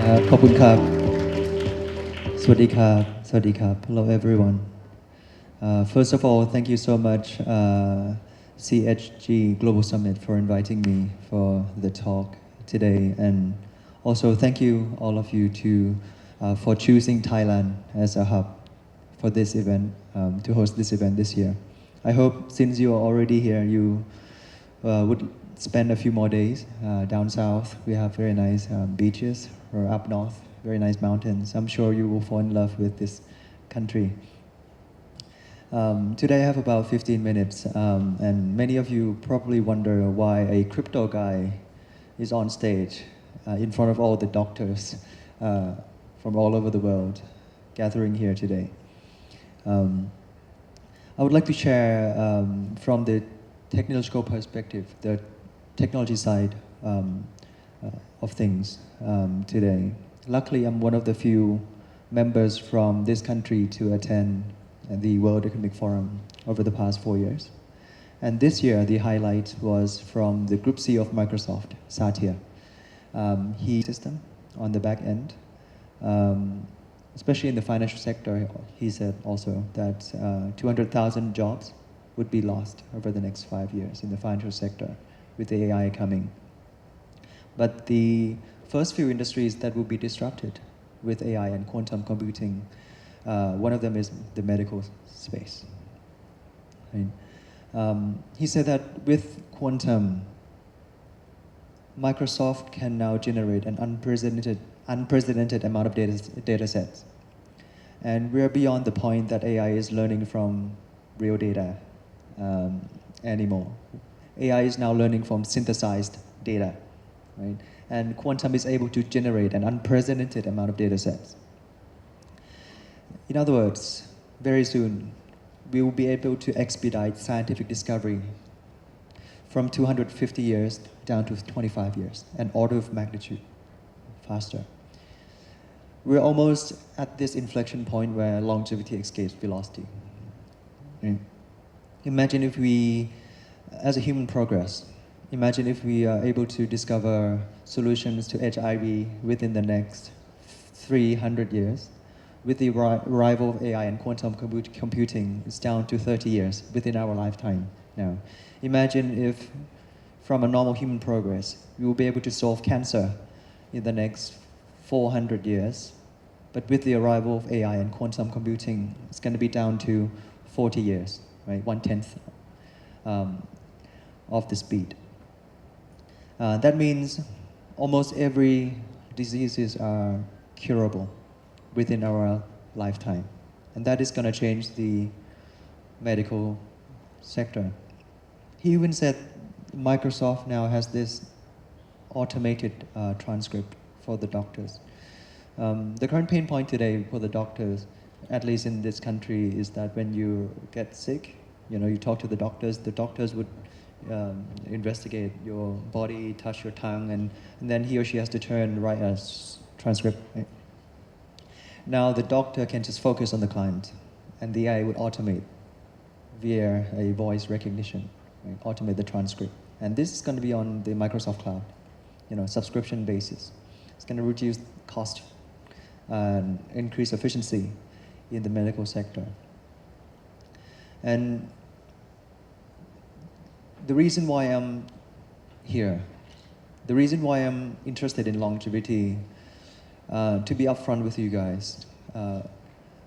ขอบคุณครับสวัสดีครับสวัสดีครับ Hello everyone. First of all, thank you so much CHG Global Summit for inviting me for the talk today, and also thank you all of you for choosing Thailand as a hub for this event, to host this event this year. I hope since you are already here, you would spend a few more days down south. We have very nice beaches, or up north, very nice mountains. I'm sure you will fall in love with this country. Today I have about 15 minutes, and many of you probably wonder why a crypto guy is on stage in front of all the doctors from all over the world gathering here today. I would like to share from the technological perspective, the technology side of things today. Luckily, I'm one of the few members from this country to attend the World Economic Forum over the past 4 years. And this year, the highlight was from the Group C of Microsoft, Satya. He system on the back end, especially in the financial sector. He said also that 200,000 jobs would be lost over the next 5 years in the financial sector with the AI coming. But the first few industries that will be disrupted with AI and quantum computing, one of them is the medical space. Right? He said that with quantum, Microsoft can now generate an unprecedented amount of data sets. And we're beyond the point that AI is learning from real data anymore. AI is now learning from synthesized data, right? And quantum is able to generate an unprecedented amount of data sets. In other words, very soon, we will be able to expedite scientific discovery from 250 years down to 25 years, an order of magnitude faster. We're almost at this inflection point where longevity escapes velocity. Right? Imagine if we, as a human progress, imagine if we are able to discover solutions to HIV within the next 300 years. With the arrival of AI and quantum computing, it's down to 30 years within our lifetime now. Imagine if, from a normal human progress, we will be able to solve cancer in the next 400 years. But with the arrival of AI and quantum computing, it's going to be down to 40 years, right? 1/10 of the speed. That means almost every diseases are curable within our lifetime. And that is going to change the medical sector. He even said Microsoft now has this automated transcript for the doctors. The current pain point today for the doctors, at least in this country, is that when you get sick, you talk to the doctors would investigate your body, touch your tongue, and then he or she has to write a transcript. Right? Now the doctor can just focus on the client, and the AI would automate via a voice recognition, right? Automate the transcript. And this is going to be on the Microsoft Cloud, subscription basis. It's going to reduce cost and increase efficiency in the medical sector. And the reason why I'm here, the reason why I'm interested in longevity, to be upfront with you guys,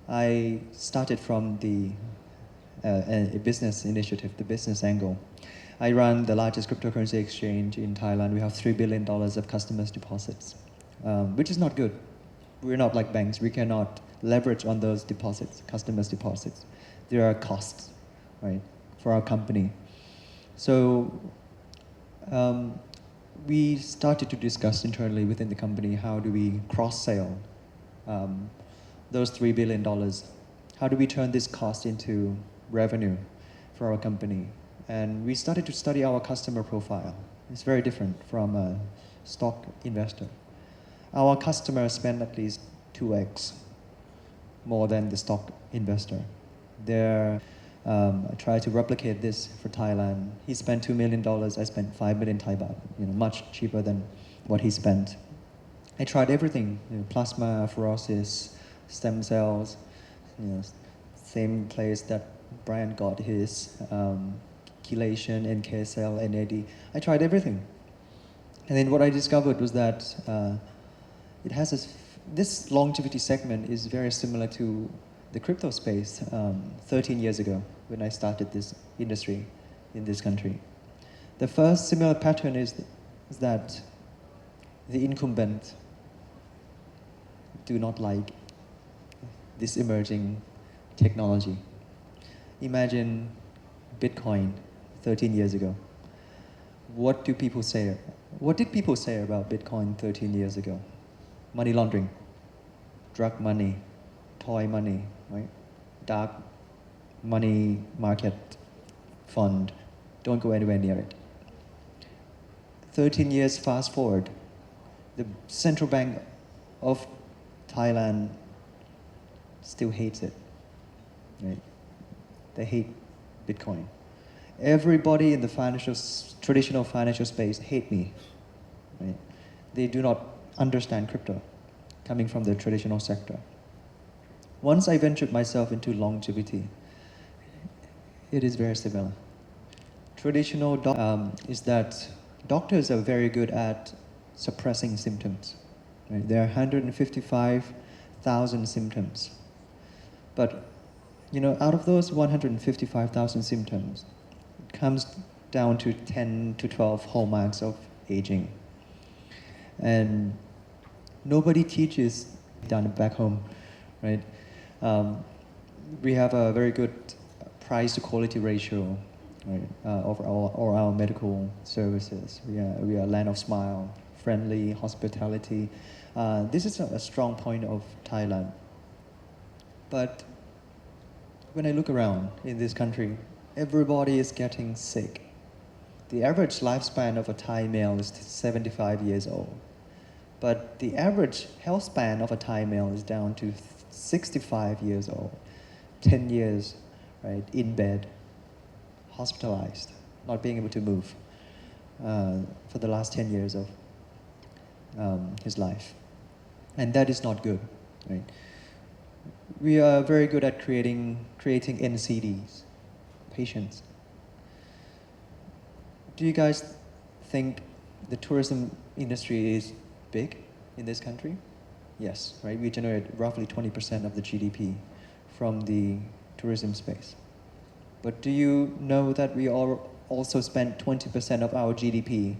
I started from a business initiative, the business angle. I run the largest cryptocurrency exchange in Thailand. We have $3 billion of customers' deposits, which is not good. We're not like banks. We cannot leverage on those deposits, customers' deposits. There are costs, right, for our company. So we started to discuss internally within the company, how do we cross-sell those $3 billion? How do we turn this cost into revenue for our company? And we started to study our customer profile. It's very different from a stock investor. Our customers spend at least 2x more than the stock investor. I try to replicate this for Thailand. He spent $2 million, I spent 5 million Thai baht, much cheaper than what he spent. I tried everything, plasma, pherosis, stem cells, same place that Brian got his chelation, NK cell, NAD. I tried everything. And then what I discovered was that it has this longevity segment is very similar to the crypto space 13 years ago when I started this industry in this country. The first similar pattern is that the incumbent do not like this emerging technology. Imagine Bitcoin 13 years ago. What do people say? What did people say about Bitcoin 13 years ago? Money laundering, drug money, toy money, right? Dark money market fund. Don't go anywhere near it. 13 years fast forward, the central bank of Thailand still hates it. Right? They hate Bitcoin. Everybody in the traditional financial space hate me. Right? They do not understand crypto, coming from the traditional sector. Once I ventured myself into longevity, it is very similar. Traditional is that doctors are very good at suppressing symptoms. Right? There are 155,000 symptoms. But out of those 155,000 symptoms, it comes down to 10 to 12 hallmarks of aging. And nobody teaches down back home, right? We have a very good price to quality ratio, right, of our medical services. We are a land of smile, friendly, hospitality. This is a strong point of Thailand. But when I look around in this country, everybody is getting sick. The average lifespan of a Thai male is 75 years old. But the average health span of a Thai male is down to 65 years old, 10 years, right, in bed, hospitalized, not being able to move for the last 10 years of his life. And that is not good, right? We are very good at creating NCDs, patients. Do you guys think the tourism industry is big in this country? Yes, right? We generate roughly 20% of the GDP from the tourism space. But do you know that we also spend 20% of our GDP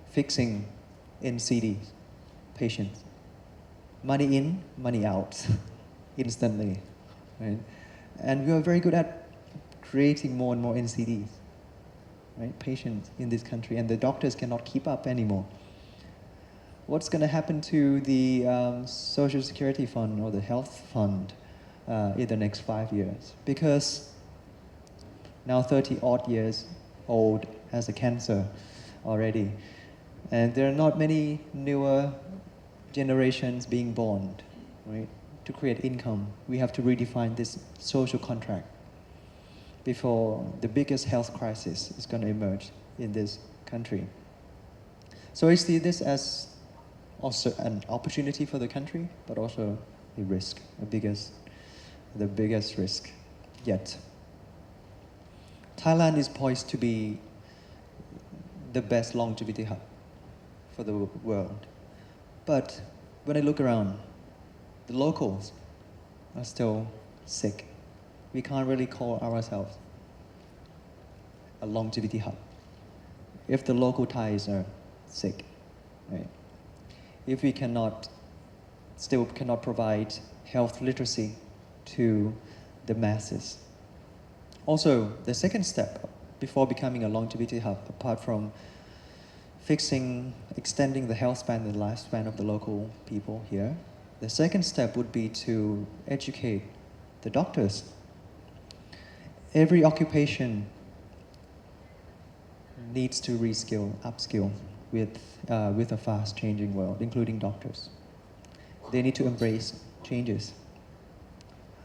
fixing NCDs, patients? Money in, money out, instantly, right? And we are very good at creating more and more NCDs, right? Patients in this country, and the doctors cannot keep up anymore. What's going to happen to the Social Security Fund or the Health Fund in the next 5 years? Because now 30-odd years old has a cancer already, and there are not many newer generations being born, right? To create income, we have to redefine this social contract before the biggest health crisis is going to emerge in this country. So I see this as also an opportunity for the country, but also a risk, the biggest risk yet. Thailand is poised to be the best longevity hub for the world. But when I look around, the locals are still sick. We can't really call ourselves a longevity hub if the local Thais are sick, right? If we still cannot provide health literacy to the masses. Also, the second step before becoming a longevity hub, apart from extending the health span and the lifespan of the local people here, the second step would be to educate the doctors. Every occupation needs to upskill with a fast-changing world, including doctors. They need to embrace changes.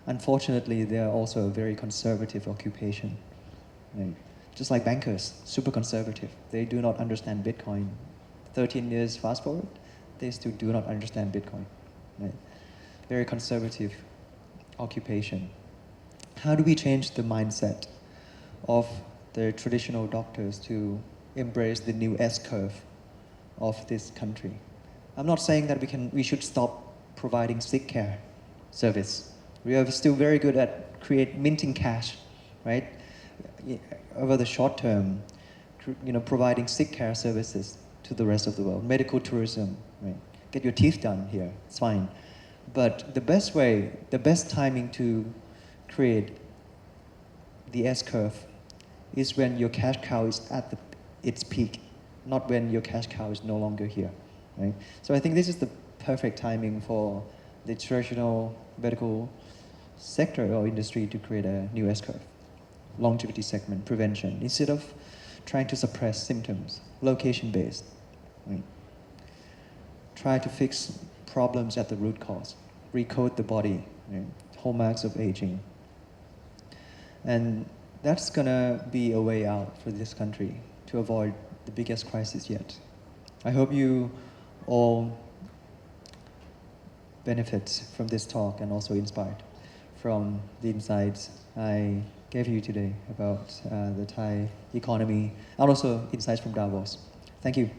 Unfortunately, they are also a very conservative occupation. Right? Just like bankers, super conservative. They do not understand Bitcoin. 13 years fast forward, they still do not understand Bitcoin. Right? Very conservative occupation. How do we change the mindset of the traditional doctors to embrace the new S-curve of this country? I'm not saying that we should stop providing sick care service. We are still very good at minting cash, right? Over the short term, providing sick care services to the rest of the world, medical tourism, right? Get your teeth done here, it's fine. But the best timing to create the S-curve is when your cash cow is at its peak, not when your cash cow is no longer here, right? So I think this is the perfect timing for the traditional medical sector or industry to create a new S-curve. Longevity segment, prevention, instead of trying to suppress symptoms, location-based, right? Try to fix problems at the root cause, recode the body, right? Hallmarks of aging. And that's gonna be a way out for this country to avoid the biggest crisis yet. I hope you all benefit from this talk and also inspired from the insights I gave you today about the Thai economy and also insights from Davos. Thank you.